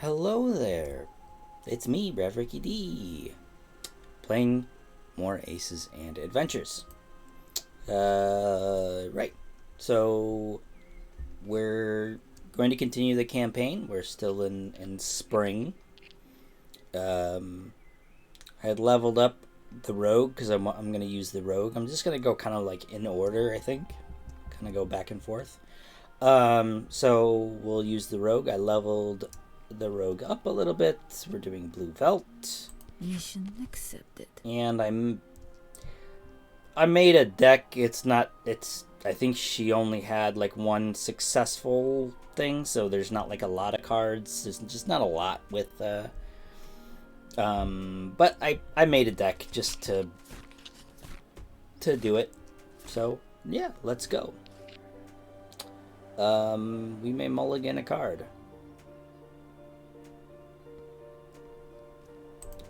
Hello there. It's me, Rev D, playing more Aces and Adventures. Right. So we're going to continue the campaign. We're still in spring. I had leveled up the rogue because I'm going to use the rogue. I'm just going to go kind of like in order, I think. Kind of go back and forth. So we'll use the rogue. I leveled the rogue up a little bit. We're doing Blue Veldt. Mission accepted. And I made a deck. I think she only had like one successful thing, so there's not like a lot of cards. There's just not a lot with but I made a deck just to do it. So yeah, let's go. We may mulligan a card.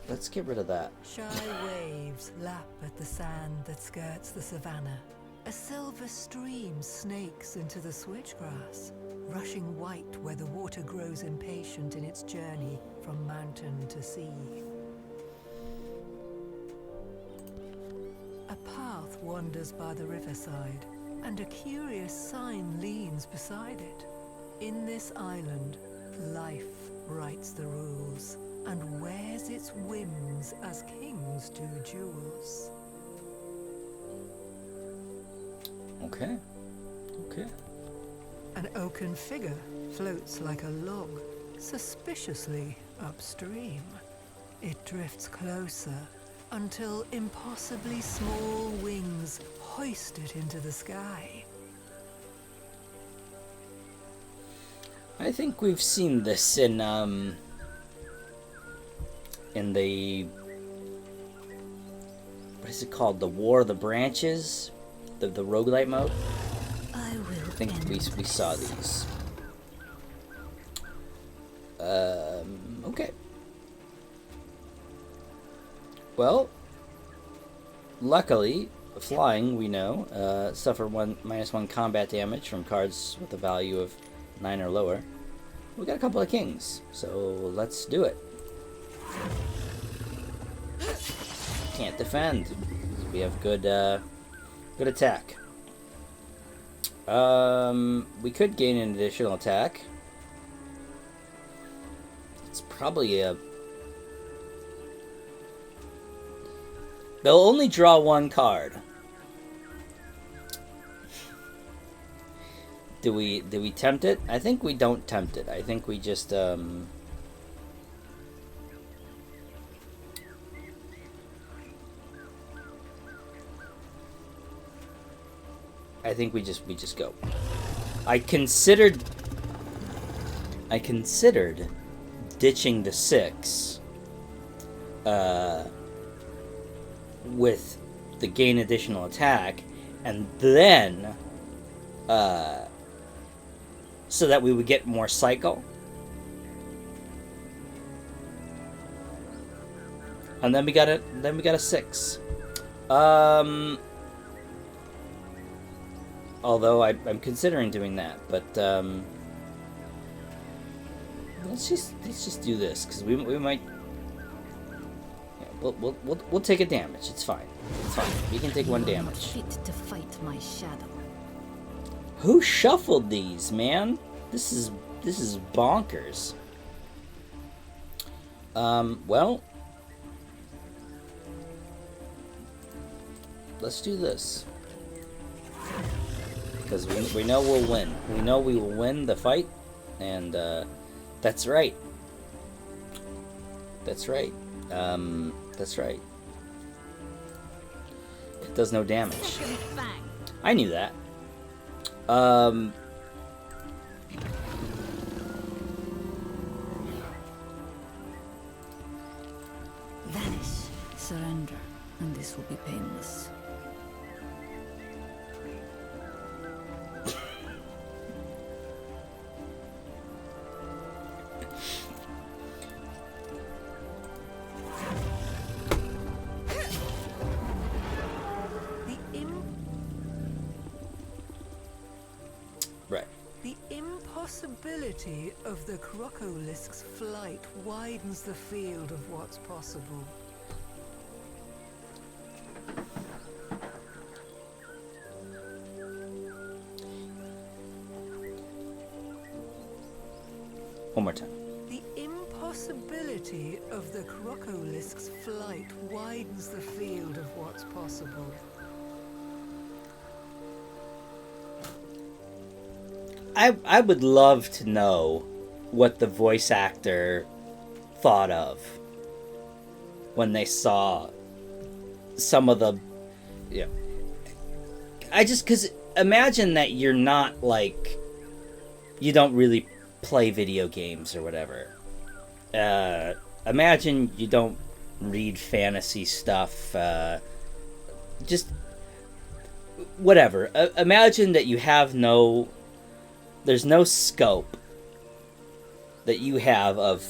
Let's get rid of that. Shy waves lap at the sand that skirts the savannah. A silver stream snakes into the switchgrass, rushing white where the water grows impatient in its journey from mountain to sea. A path wanders by the riverside, and a curious sign leans beside it. In this island, life writes the rules and wears its whims as kings do jewels. Okay. An oaken figure floats like a log, suspiciously upstream. It drifts closer until impossibly small wings hoist it into the sky. I think we've seen this in the, what is it called? The War of the Branches? The roguelite mode? I think we saw these. Okay. Well, luckily, flying, we know, suffer -1 combat damage from cards with a value of 9 or lower. We got a couple of kings, so let's do it. Can't defend. We have good attack. We could gain an additional attack. It's probably a... They'll only draw one card. Do we tempt it? I think we don't tempt it. I think we just I think we just go. I considered ditching the 6 with the gain additional attack, and then so that we would get more cycle. And then we got a 6. Although I'm considering doing that, but let's just do this, because we might. Yeah, we'll take a damage. It's fine. It's fine. We can take 1 damage. Fit to fight my shadow. Who shuffled these, man? This is bonkers. Well, let's do this. Because we know we'll win. We know we will win the fight, and that's right. That's right. That's right. It does no damage. I knew that. Vanish, surrender, and this will be painless. The impossibility of the crocolisk's flight widens the field of what's possible. One more time. The impossibility of the crocolisk's flight widens the field of what's possible. I would love to know what the voice actor thought of when they saw some of the... Yeah. Because imagine that you're not, like... You don't really play video games or whatever. Imagine you don't read fantasy stuff. Just... Whatever. Imagine that you have no... There's no scope that you have of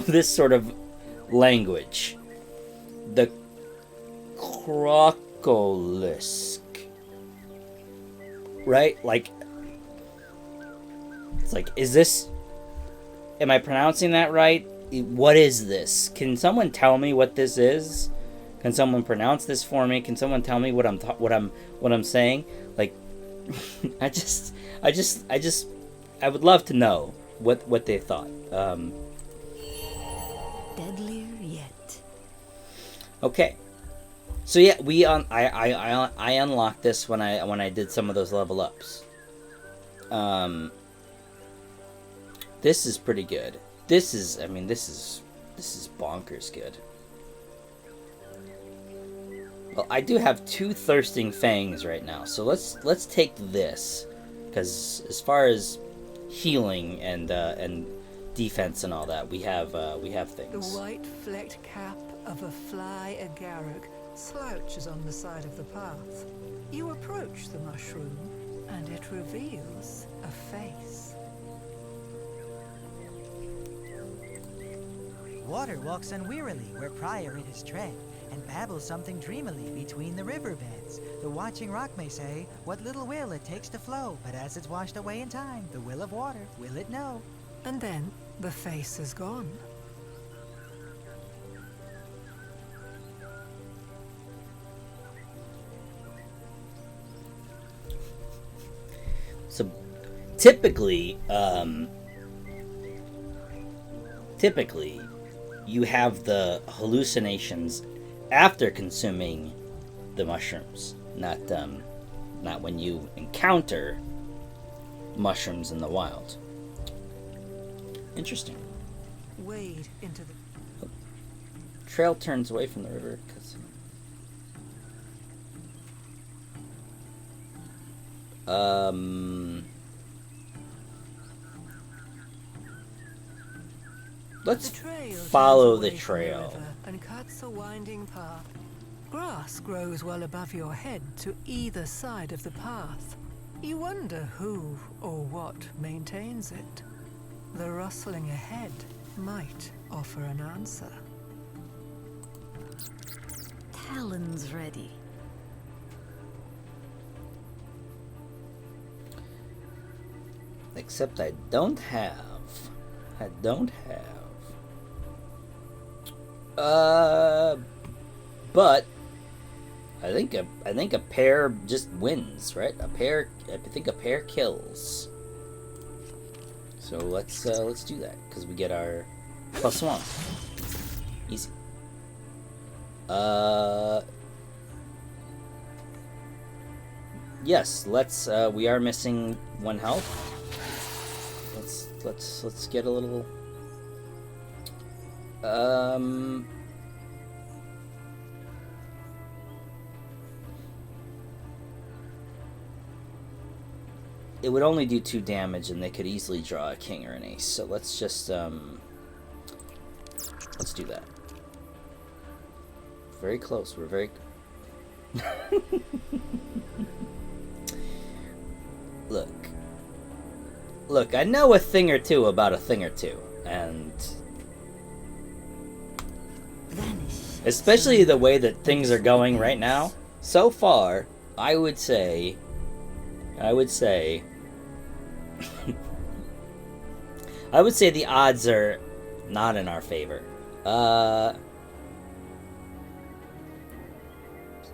this sort of language. The crocolisk. Right? Like, it's like, is this... Am I pronouncing that right? What is this? Can someone tell me what this is? Can someone pronounce this for me? Can someone tell me what I'm saying? Like, I would love to know what they thought. Deadlier yet. Okay, so yeah, I unlocked this when I did some of those level ups. This is pretty good. This is bonkers good. Well, I do have 2 thirsting fangs right now, so let's take this, because as far as healing and defense and all that, we have things. The white flecked cap of a fly agaric slouches on the side of the path. You approach the mushroom, and it reveals a face. Water walks unwearily where prior it is tread, and babbles something dreamily between the riverbeds. The watching rock may say, what little will it takes to flow, but as it's washed away in time, the will of water will it know. And then the face is gone. So, typically, you have the hallucinations after consuming the mushrooms, not when you encounter mushrooms in the wild. Interesting. Wade into the... Trail turns away from the river because... Let's follow the trail. And cuts a winding path. Grass grows well above your head to either side of the path. You wonder who or what maintains it. The rustling ahead might offer an answer. Talons ready. Except I don't have. But I think a pair just wins, right? I think a pair kills. So let's do that because we get our +1. Easy. Yes. Let's. We are missing 1 health. Let's get a little. It would only do 2 damage, and they could easily draw a king or an ace. So let's just let's do that. Very close. We're very. Look. I know a thing or two about a thing or two, and Vanish. especially the way that things are going right now. So far, I would say I would say the odds are not in our favor.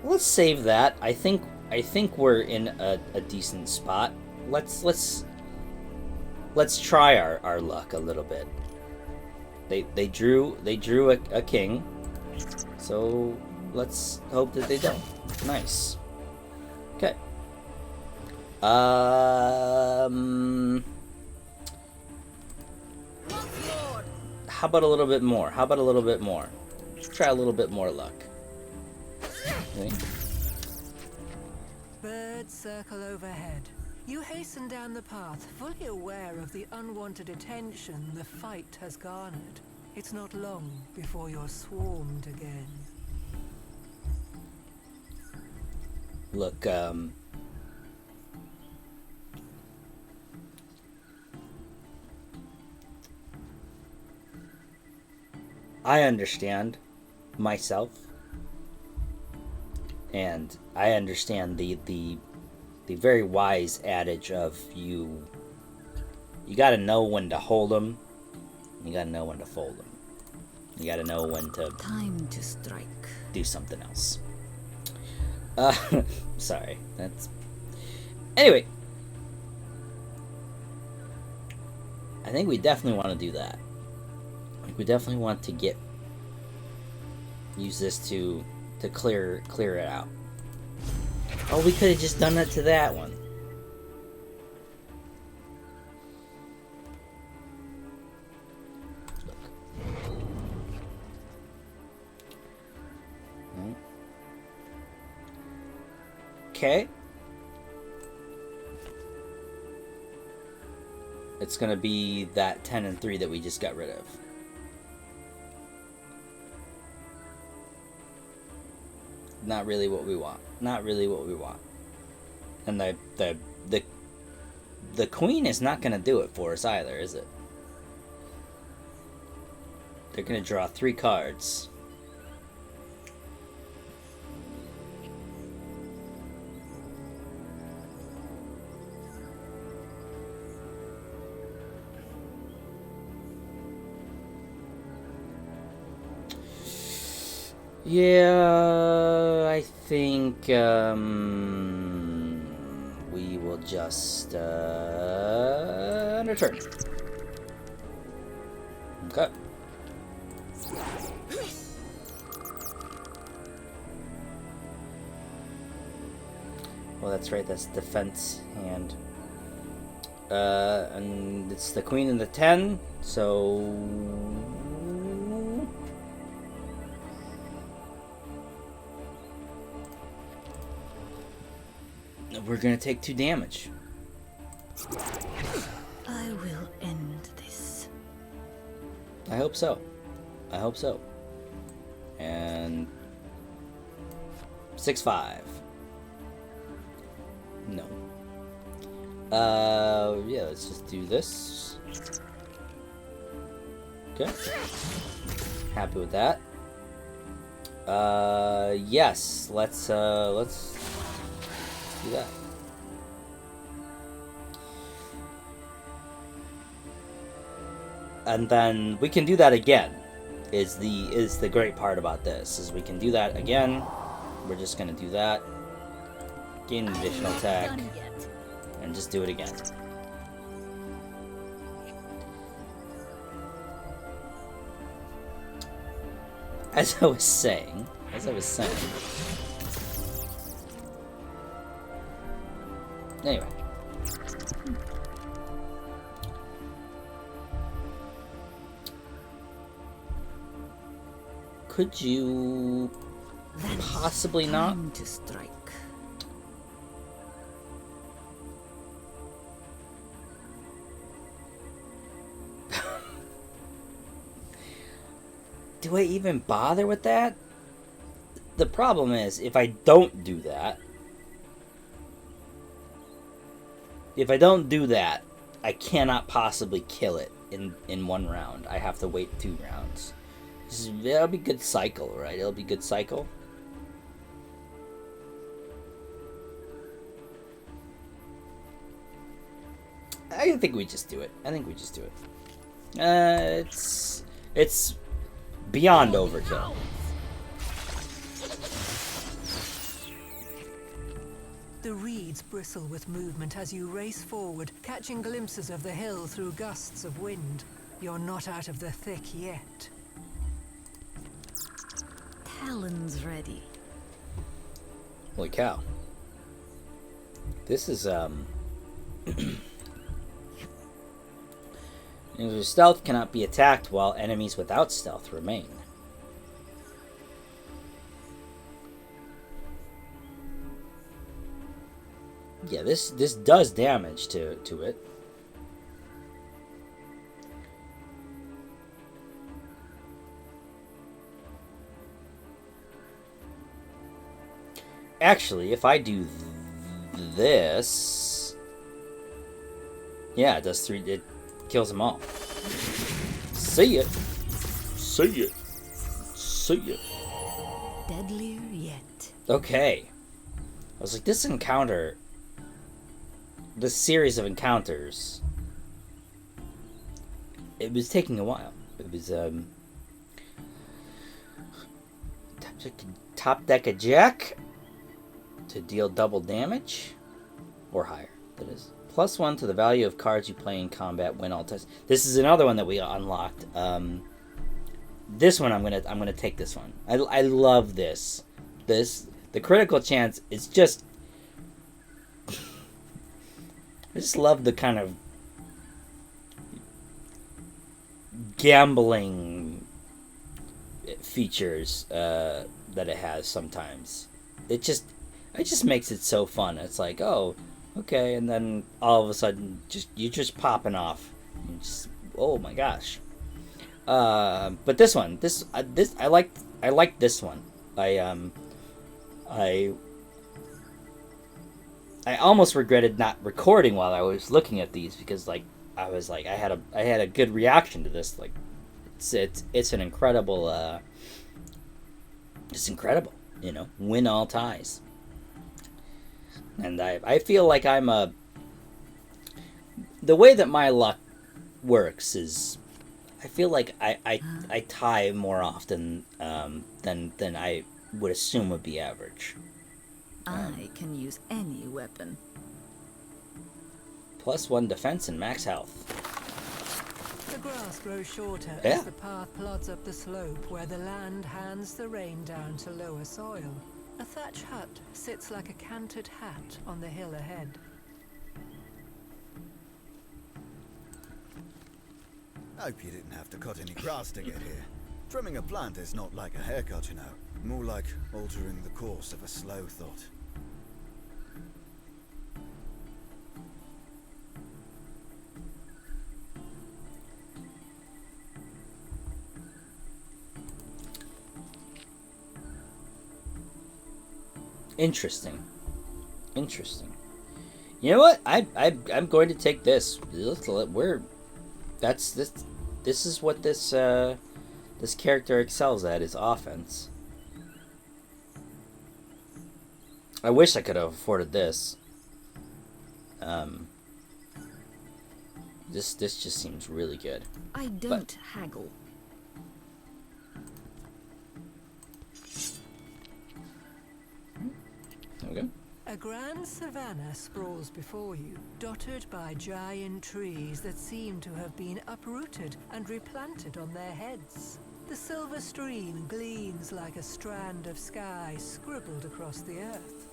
Let's save that. I think we're in a decent spot. Let's try our luck a little bit. They drew a king, so let's hope that they don't. Nice. Okay. How about a little bit more? Let's try a little bit more luck. Okay. Birds circle overhead. You hasten down the path, fully aware of the unwanted attention the fight has garnered. It's not long before you're swarmed again. Look, I understand myself, and I understand the very wise adage of you got to know when to hold them, you got to know when to fold them, you got to know when to Time to strike. do something else. Sorry, that's anyway. I think we definitely want to do that. Like, we definitely want to use this to clear it out. Oh, we could have just done that to that one. Okay. It's gonna be that 10 and 3 that we just got rid of. Not really what we want. And the queen is not gonna do it for us either, is it? They're gonna draw 3 cards. Yeah, I think we will just end our turn. Okay. Well, that's right. That's defense hand. And it's the queen and the 10. So we're gonna take 2 damage. I will end this. I hope so. And 6-5. No. Yeah, let's just do this. Okay. Happy with that. Yes, let's do that. And then we can do that again. Is the great part about this, is we can do that again. We're just gonna do that. Gain an additional attack. And just do it again. As I was saying. Anyway. Could you possibly not? Time to strike. Do I even bother with that? The problem is, if I don't do that, I cannot possibly kill it in 1 round. I have to wait 2 rounds. That'll be good cycle, right? It'll be good cycle. I think we just do it. It's beyond overkill. The reeds bristle with movement as you race forward, catching glimpses of the hill through gusts of wind. You're not out of the thick yet. Talon's ready. Holy cow. This is, Users' stealth cannot be attacked while enemies without stealth remain. Yeah, this does damage to it. Actually, if I do this, yeah, it does 3. It kills them all. See it. See it. See it. Deadlier yet. Okay. I was like, this encounter, this series of encounters, it was taking a while. It was top deck a jack to deal double damage or higher. That is +1 to the value of cards you play in combat. Win all tests. This is another one that we unlocked. This one I'm gonna take this one. I love this. The critical chance is just. I just love the kind of gambling features that it has sometimes. It just makes it so fun. It's like, oh, okay, and then all of a sudden, you're just popping off. Oh my gosh. But this one, I like this one. I almost regretted not recording while I was looking at these because I had a good reaction to this. Like, it's an incredible. It's incredible, win all ties. And I feel like the way that my luck works is, I feel like I tie more often than I would assume would be average. I can use any weapon. +1 defense and max health. The grass grows shorter Yeah. as the path plods up the slope where the land hands the rain down to lower soil. A thatch hut sits like a canted hat on the hill ahead. Hope you didn't have to cut any grass to get here. Trimming a plant is not like a haircut, More like altering the course of a slow thought. Interesting. You know what? I'm going to take this. This is what this character excels at, is offense. I wish I could have afforded this. This just seems really good. I don't haggle. There we go. A grand savanna sprawls before you, dotted by giant trees that seem to have been uprooted and replanted on their heads. The silver stream gleams like a strand of sky scribbled across the earth.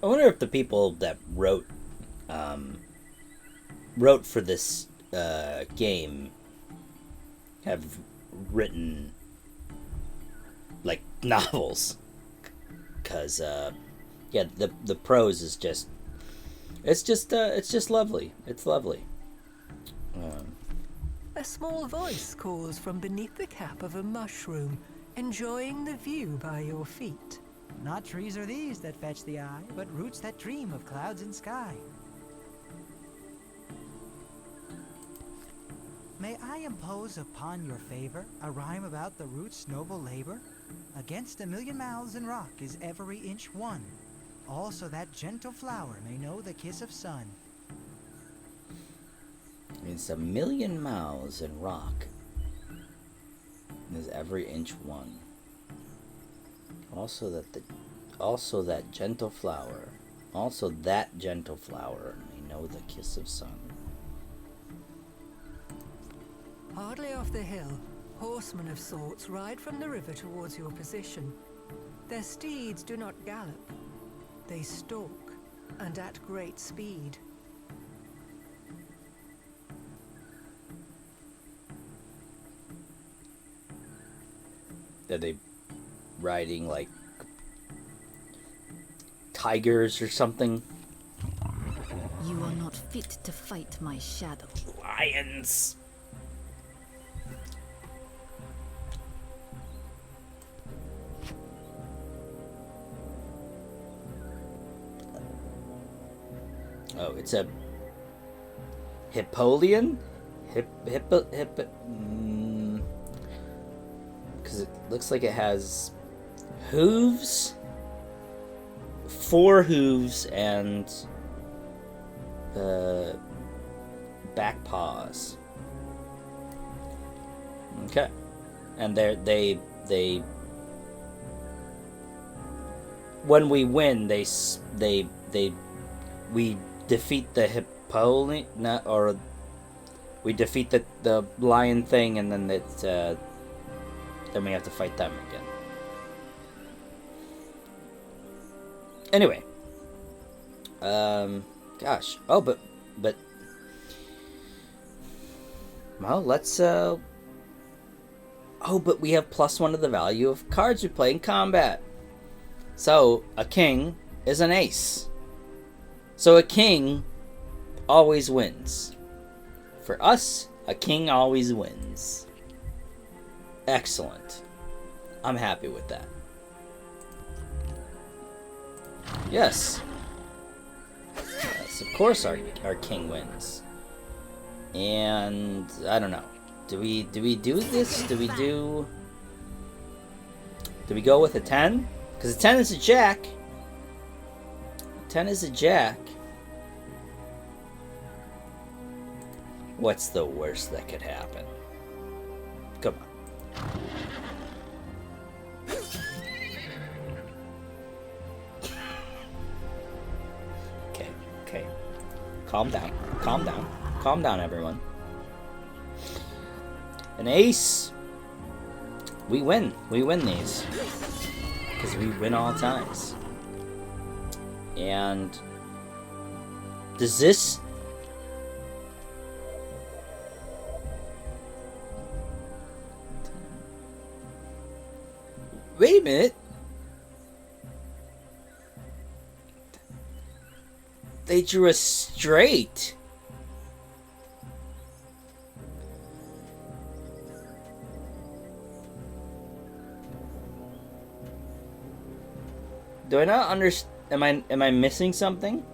I wonder if the people that wrote for this game have written like novels, because yeah, the prose is just it's just lovely. It's lovely. A small voice calls from beneath the cap of a mushroom, enjoying the view by your feet. Not trees are these that fetch the eye, but roots that dream of clouds and sky. May I impose upon your favor a rhyme about the root's noble labor? Against 1,000,000 mouths and rock is every inch one. Also that gentle flower may know the kiss of sun. It's 1,000,000 mouths in rock. Is every inch one. Also that gentle flower. Also that gentle flower may know the kiss of sun. Hardly off the hill, horsemen of sorts ride from the river towards your position. Their steeds do not gallop. They stalk, and at great speed. Are they riding like tigers or something? You are not fit to fight my shadow. Lions! Oh, it's a Hippolian? Because it looks like it has hooves, 4 hooves, and back paws. Okay, and they when we win, we defeat the Hippolian, or we defeat the lion thing, and then then we have to fight them again. Anyway, gosh, oh, but well, let's oh, but we have +1 to the value of cards we play in combat. So a king is an ace. So a king always wins. For us, a king always wins. Excellent. I'm happy with that. Yes. Yes, of course our king wins. And I don't know. Do we do this? Do we go with a 10? Because a 10 is a jack. 10 is a jack. What's the worst that could happen? Come on. Okay. Calm down, everyone. An ace. We win these. Because we win all times. And does this wait a minute. They drew a straight. Do I not understand? Am I missing something?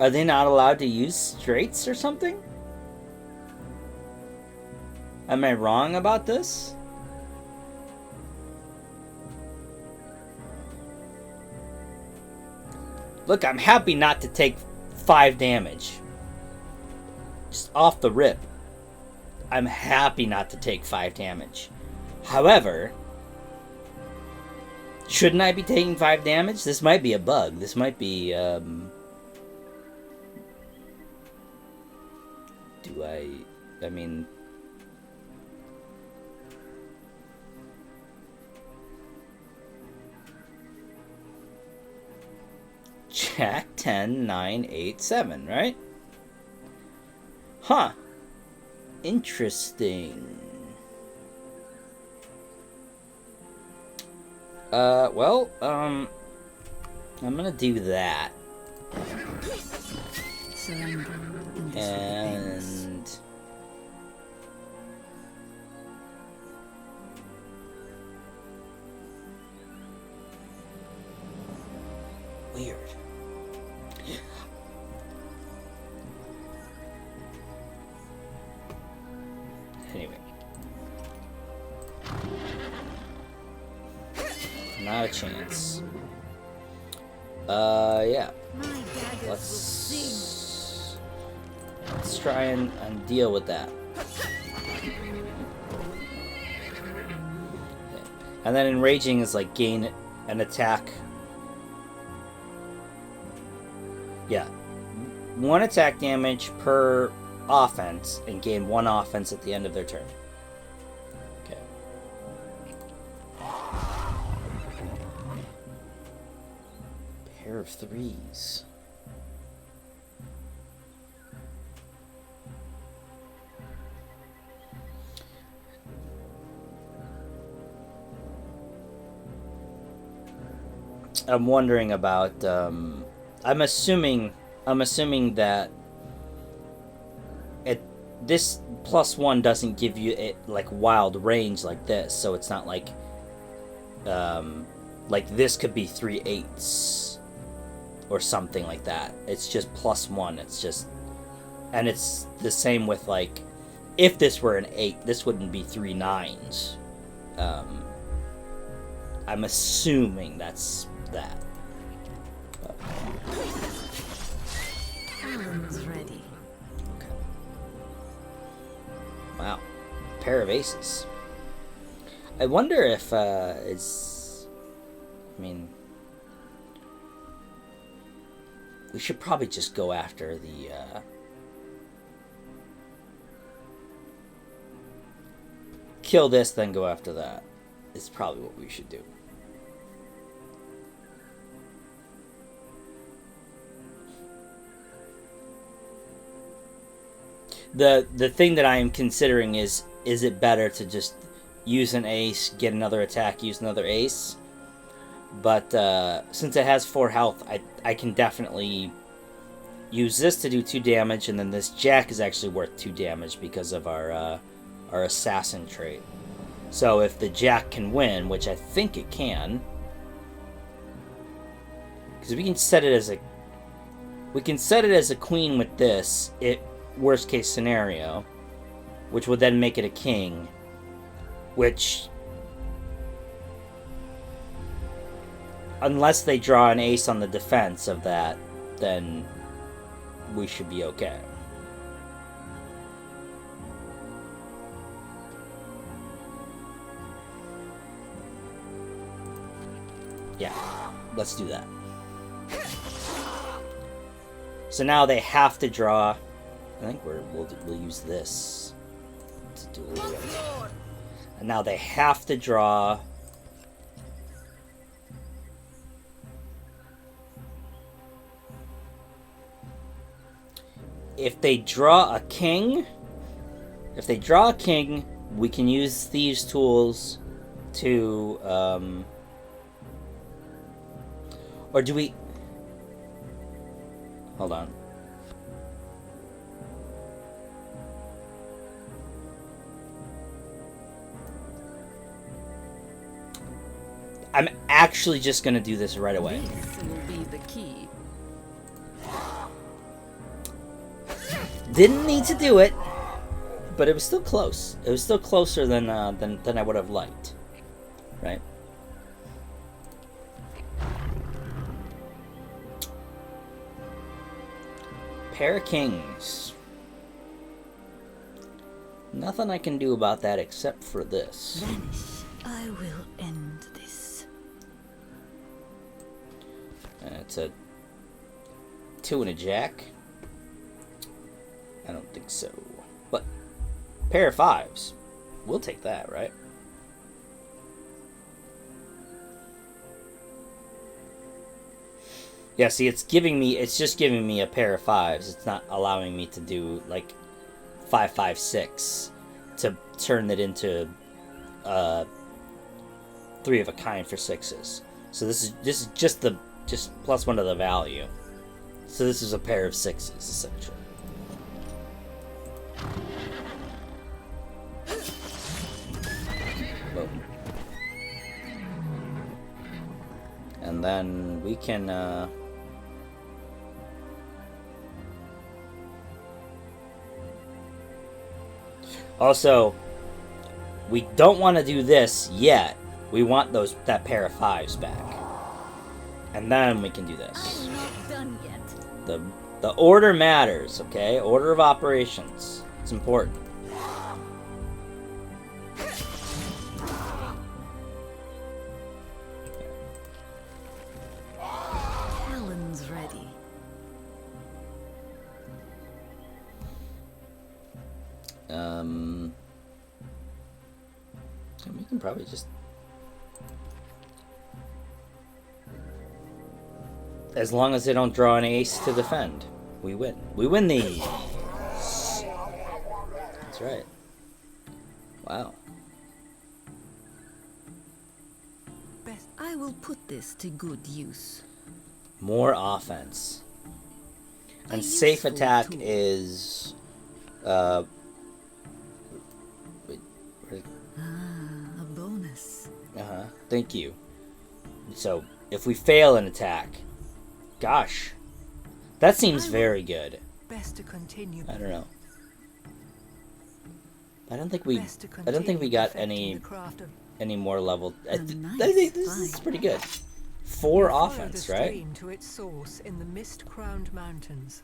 Are they not allowed to use straights or something? Am I wrong about this? Look, I'm happy not to take 5 damage. Just off the rip. I'm happy not to take 5 damage. However, shouldn't I be taking 5 damage? This might be a bug. This might be, I mean... Jack 10, 9, 8, 7, right? Huh. Interesting. Well, I'm gonna do that. Surrender, and this will be painless. And... weird. Not a chance. Yeah. Let's try and deal with that. And then enraging is like gain an attack. Yeah. 1 attack damage per offense and gain 1 offense at the end of their turn. Okay. Pair of 3s. I'm wondering about I'm assuming that this +1 doesn't give you it like wild range like this, so it's not like this could be 3 8s or something like that. It's just +1. It's just, and it's the same with like if this were an 8, this wouldn't be 3 9s. I'm assuming that's that. Talon's ready. Okay. Wow. Pair of aces. I wonder if we should probably just go after the kill this, then go after that. It's probably what we should do. The thing that I am considering is it better to just use an ace, get another attack, use another ace? But since it has 4 health, I can definitely use this to do 2 damage, and then this jack is actually worth 2 damage because of our assassin trait. So if the jack can win, which I think it can, because we can set it as a queen with this, worst case scenario, which would then make it a king, which, unless they draw an ace on the defense of that, then we should be okay. Yeah, let's do that. So now they have to draw. I think we'll use this to do it. And now they have to draw. If they draw a king, we can use thieves' tools to, or do we? Hold on. I'm actually just gonna do this right away. This will be the key. Didn't need to do it, but it was still close. It was still closer than I would have liked, right? Pair of kings. Nothing I can do about that except for this. Vanish. I will end this. And it's a 2 and a jack. I don't think so. But pair of 5s. We'll take that, right? Yeah, see, it's just giving me a pair of 5s. It's not allowing me to do like 5 5 6 to turn it into 3 of a kind for 6s. So this is just +1 to the value. So this is a pair of 6s essentially. Boom. And then we can also, we don't want to do this yet. We want that pair of 5s back. And then we can do this. I'm not done yet. The order matters, okay? Order of operations. It's important. Helen's ready. We can probably just... As long as they don't draw an ace to defend, we win. We win these. That's right. Wow. I will put this to good use. More offense. A And safe useful attack tool. is... wait, A bonus. uh-huh. Thank you. So, if we fail an attack... Gosh. That seems very good. Best to continue. I don't know. I don't think Best to we got perfecting the craft of any more level. I nice think this is fight. pretty good. 4 Follow offense, the right? stream to its source in the mist-crowned mountains.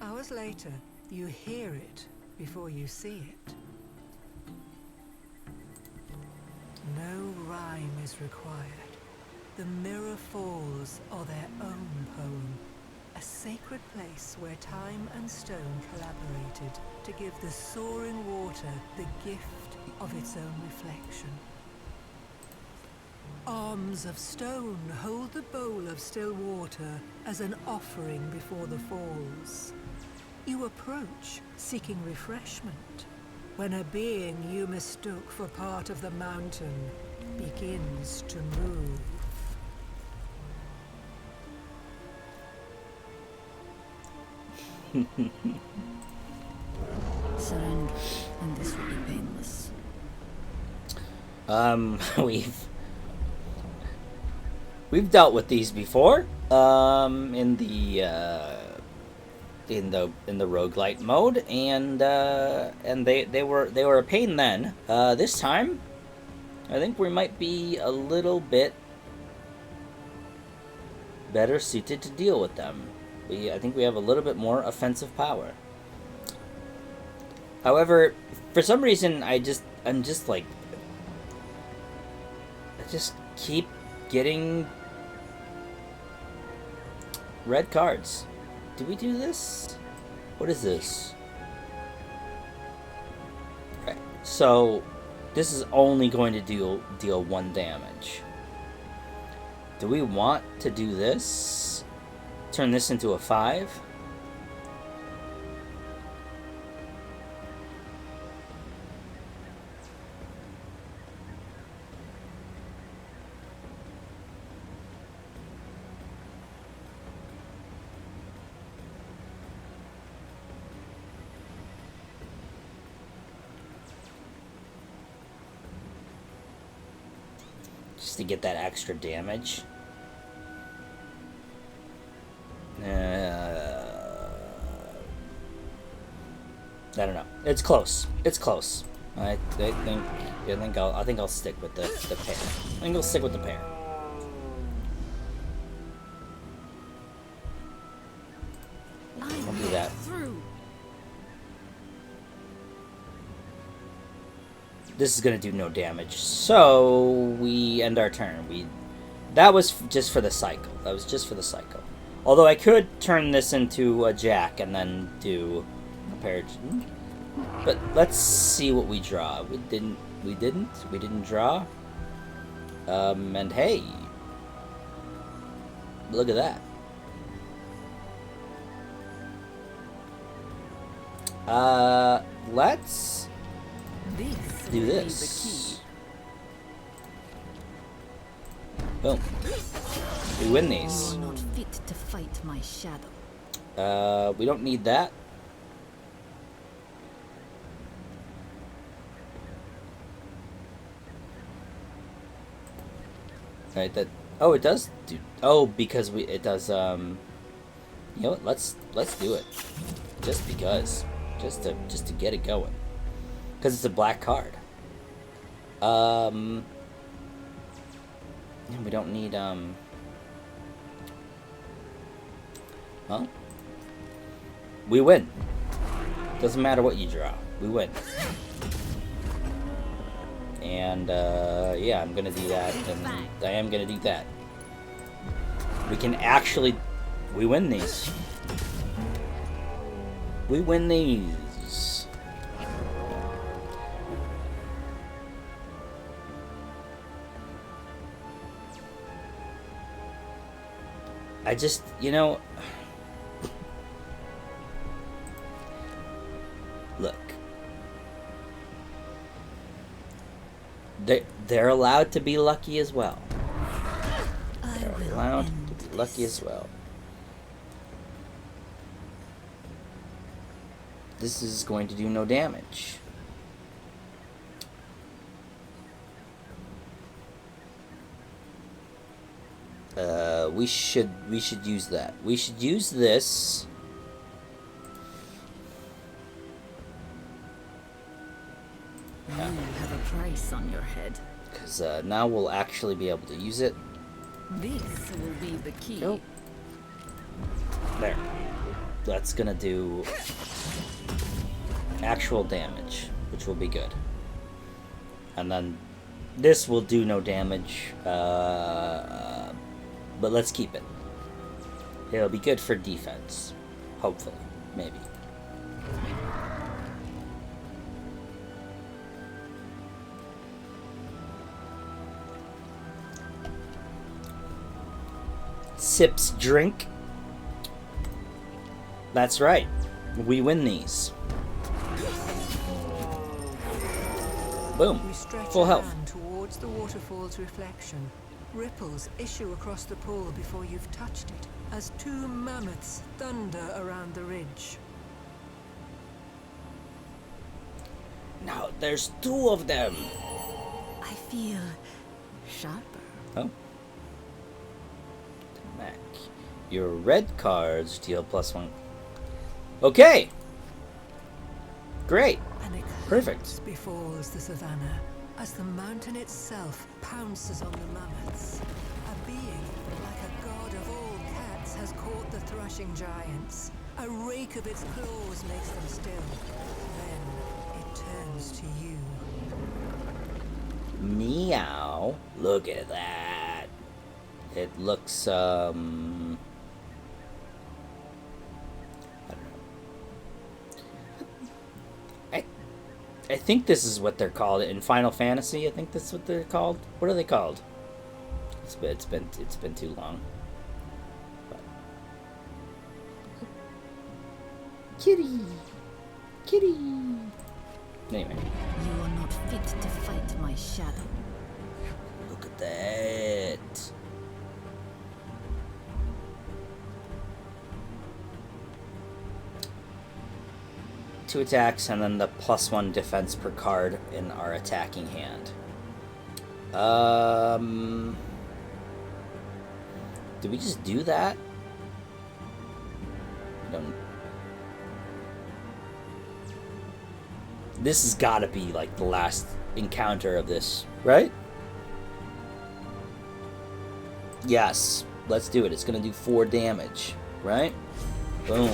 Hours later, you hear it before you see it. No rhyme is required. The Mirror Falls are their own poem, a sacred place where time and stone collaborated to give the soaring water the gift of its own reflection. Arms of stone hold the bowl of still water as an offering before the falls. You approach, seeking refreshment, when a being you mistook for part of the mountain begins to move. Surrender, and this will be painless. We've dealt with these before. In the roguelite mode, and they were a pain then. This time, I think we might be a little bit better suited to deal with them. I think we have a little bit more offensive power. However, for some reason, I just keep getting red cards. Do we do this? What is this? Right. So this is only going to deal 1 damage. Do we want to do this? Turn this into a 5? Just to get that extra damage. I don't know. It's close. It's close. I think I'll stick with the pair. I think I'll stick with the pair. I'll do that. Through. This is gonna do no damage, so we end our turn. That was just for the cycle. That was just for the cycle. Although I could turn this into a jack and then do a pair. But let's see what we draw. We didn't draw. And hey, look at that. Let's do this. Boom. We win these. You're not fit to fight my shadow. We don't need that. Right, that... Oh, it does do... Oh, because it does, You know what, let's do it. Just because. Just to get it going. Because it's a black card. And we don't need, well, we win. Doesn't matter what you draw. We win. And, yeah, I'm gonna do that, and I am gonna do that. We can actually... We win these. We win these. I just, you know... Look. They're allowed to be lucky as well. They're allowed to be lucky as well. This is going to do no damage. We should use that. We should use this. You have a price on your head. Because now we'll actually be able to use it. This will be the key. Go. There. That's gonna do actual damage, which will be good. And then this will do no damage, but let's keep it. It'll be good for defense. Hopefully. Maybe. Sips drink. That's right. We win these. Boom. You stretch Full a health. hand towards the waterfall's reflection. Ripples issue across the pool before you've touched it, as two mammoths thunder around the ridge. Now there's two of them. I feel sharper. Oh. Mac. Your red cards deal +1. Okay. Great. An Perfect. eclipse befalls the savannah as the mountain itself pounces on the mammoths. A being like a god of all cats has caught the thrashing giants. A rake of its claws makes them still. Then it turns to you. Meow. Look at that. It looks, I don't know. I think this is what they're called in Final Fantasy. I think that's what they're called. What are they called? It's been too long. But. Kitty. Anyway. You are not fit to fight my shadow. Look at that. Two attacks and then the +1 defense per card in our attacking hand. Did we just do that? Don't. This has got to be like the last encounter of this, right? Yes, let's do it. It's gonna do 4 damage, right? Boom.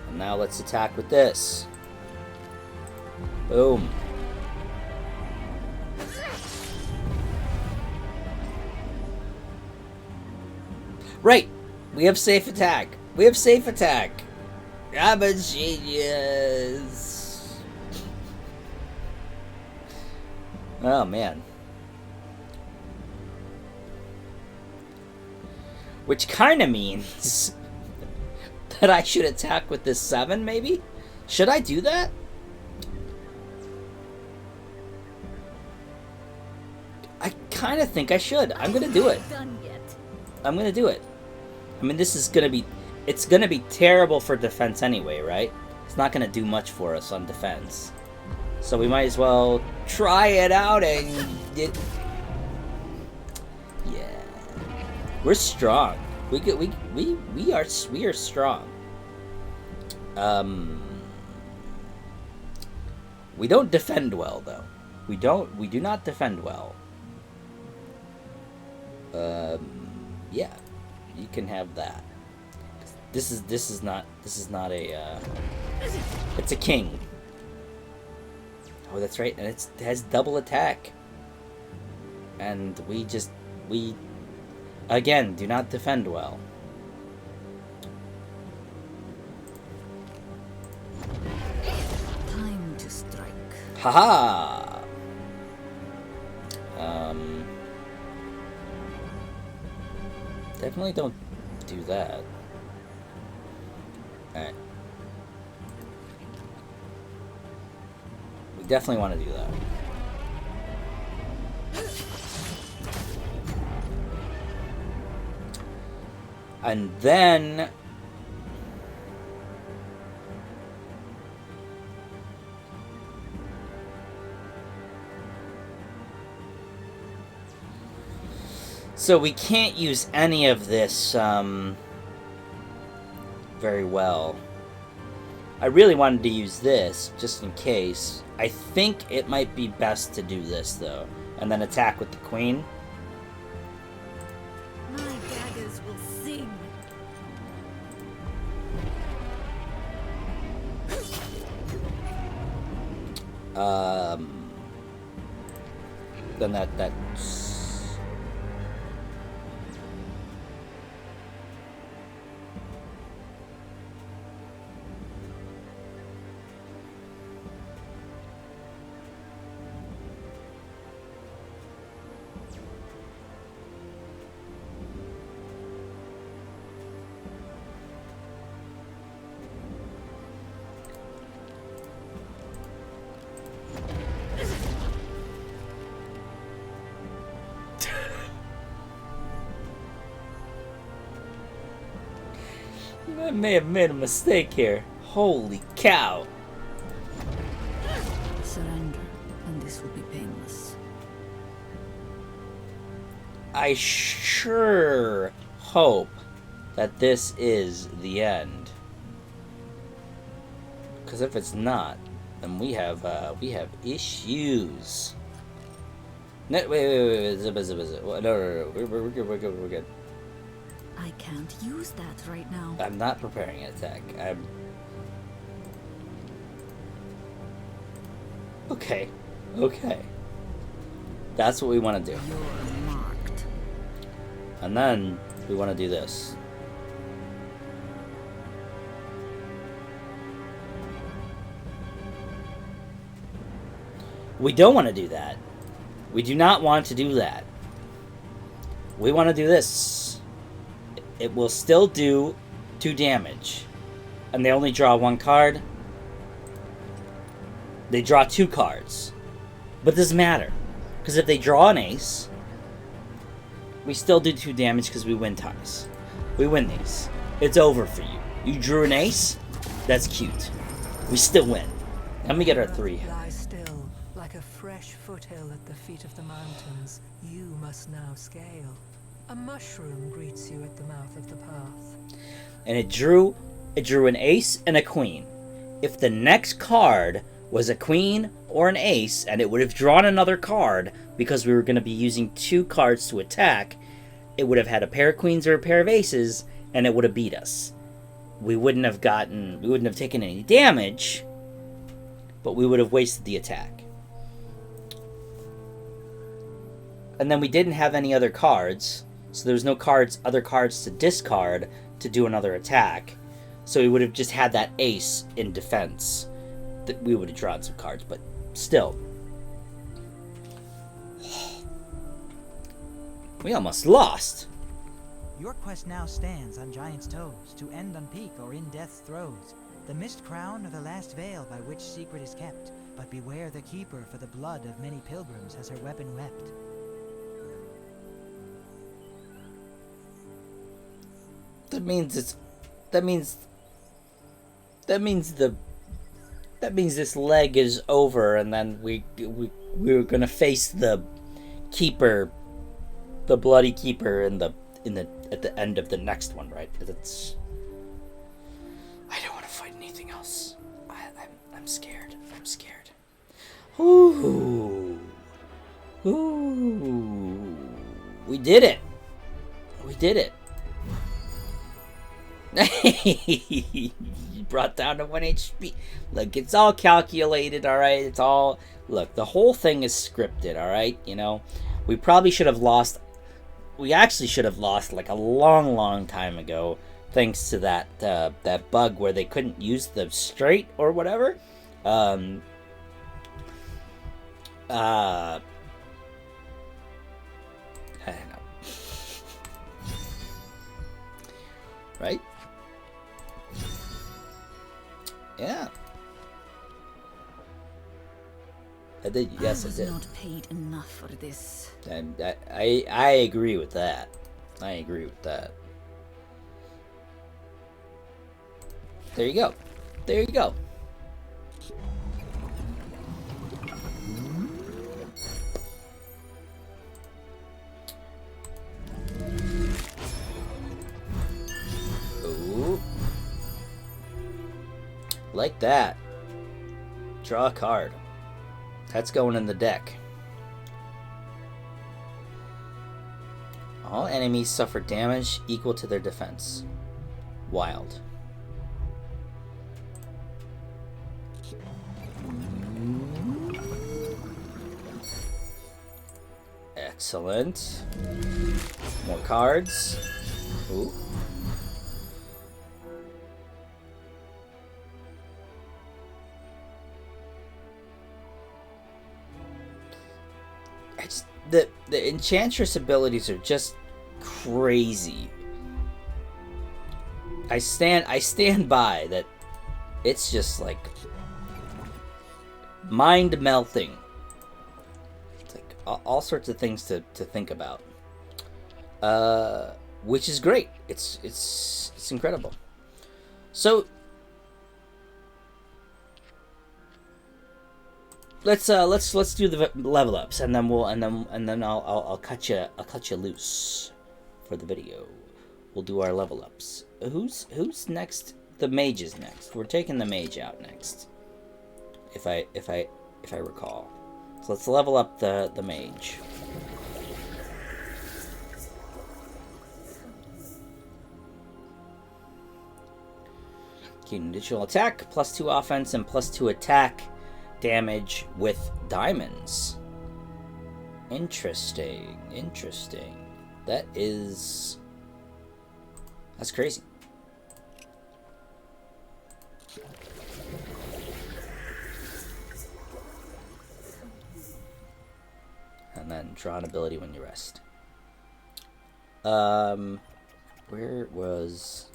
And now let's attack with this. Boom. Right. We have safe attack. I'm a genius. Oh, man. Which kind of means that I should attack with this 7, maybe? Should I do that? I kind of think I should. I'm going to do it. Done yet. I'm going to do it. I mean, this is going to be... It's going to be terrible for defense anyway, right? It's not going to do much for us on defense. So we might as well try it out and... Yeah. We're strong. We are strong. We don't defend well, though. We do not defend well. Yeah, you can have that. This is not a. It's a king. Oh, that's right, and it has double attack. And we again do not defend well. Time to strike. Haha. Definitely don't do that. Alright. We definitely want to do that. And then so we can't use any of this very well. I really wanted to use this just in case. I think it might be best to do this though, and then attack with the queen. My daggers will sing. Then that's I may have made a mistake here. Holy cow. Surrender, and this will be painless. I sure hope that this is the end. Because if it's not, then we have issues. No, wait. Zip. No. We're good. I can't use that right now. I'm not preparing an attack. Okay. That's what we want to do. You're marked. And then we want to do this. We don't want to do that. We do not want to do that. We want to do this. It will still do 2 damage. And they only draw 1 card. They draw 2 cards. But it doesn't matter. Because if they draw an ace, we still do 2 damage because we win ties. We win these. It's over for you. You drew an ace? That's cute. We still win. Let me get our 3. Lie still, like a fresh foothill at the feet of the mountains. You must now scale. A mushroom greets you at the mouth of the path. And it drew an ace and a queen. If the next card was a queen or an ace, and it would have drawn another card because we were going to be using 2 cards to attack, it would have had a pair of queens or a pair of aces, and it would have beat us. We wouldn't have taken any damage, but we would have wasted the attack. And then we didn't have any other cards, so there was no other cards to discard to do another attack. So we would have just had that ace in defense. That we would have drawn some cards, but still. We almost lost. Your quest now stands on Giant's toes, to end on peak or in death's throes. The mist crown or the last veil by which secret is kept, but beware the keeper, for the blood of many pilgrims has her weapon wept. That means this leg is over, and then we were gonna face the keeper, the bloody keeper, at the end of the next one, right? That's. I don't want to fight anything else. I'm scared. Ooh. We did it. We did it. You brought down to 1 HP. Look, it's all calculated, alright? It's all... Look, the whole thing is scripted, alright? You know? We probably should have lost... We actually should have lost, like, a long time ago, thanks to that bug where they couldn't use the straight or whatever. I don't know. Right? Yeah. I did. Yes, I did. I was not paid enough for this. And I agree with that. I agree with that. There you go. There you go. Ooh. Like that. Draw a card. That's going in the deck. All enemies suffer damage equal to their defense. Wild. Excellent. More cards. Ooh. The Enchantress abilities are just crazy. I stand by that. It's just like mind melting. It's like all sorts of things to think about. Which is great. It's incredible. So let's do the level ups, and then I'll cut you loose for the video. We'll do our level ups. Who's next? The mage is next. We're taking the mage out next. If I recall. So let's level up the mage. Gain additional attack, +2 offense, and +2 attack damage with diamonds. Interesting. That's crazy. And then draw an ability when you rest. Where was...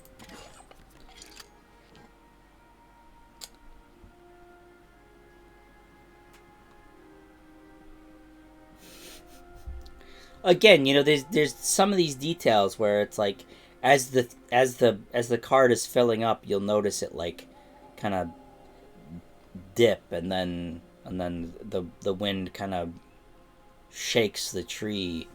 Again, you know, there's some of these details where it's like as the card is filling up, you'll notice it like kind of dip, and then the wind kind of shakes the tree.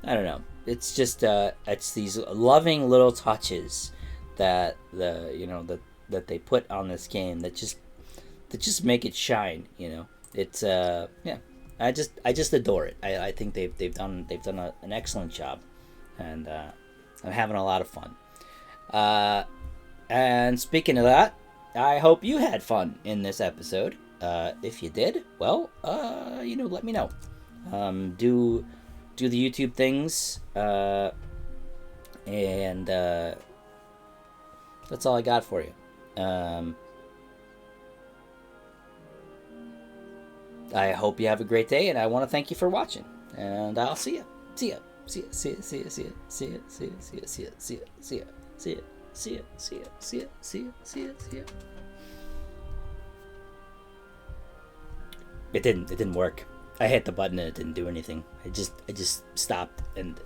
I don't know. It's just it's these loving little touches that that they put on this game that just make it shine. You know, it's yeah. I just adore it. I think they've done an excellent job, and I'm having a lot of fun. And speaking of that, I hope you had fun in this episode. If you did, well, let me know. Do the YouTube things, and that's all I got for you. I hope you have a great day, and I want to thank you for watching. And I'll see ya. See ya. See ya. See ya. See ya. See ya. See ya. See ya. See ya. See ya. See ya. See ya. See ya. See ya. See ya. See ya. See ya. See ya. See ya. It didn't work. I hit the button and it didn't do anything. I just stopped and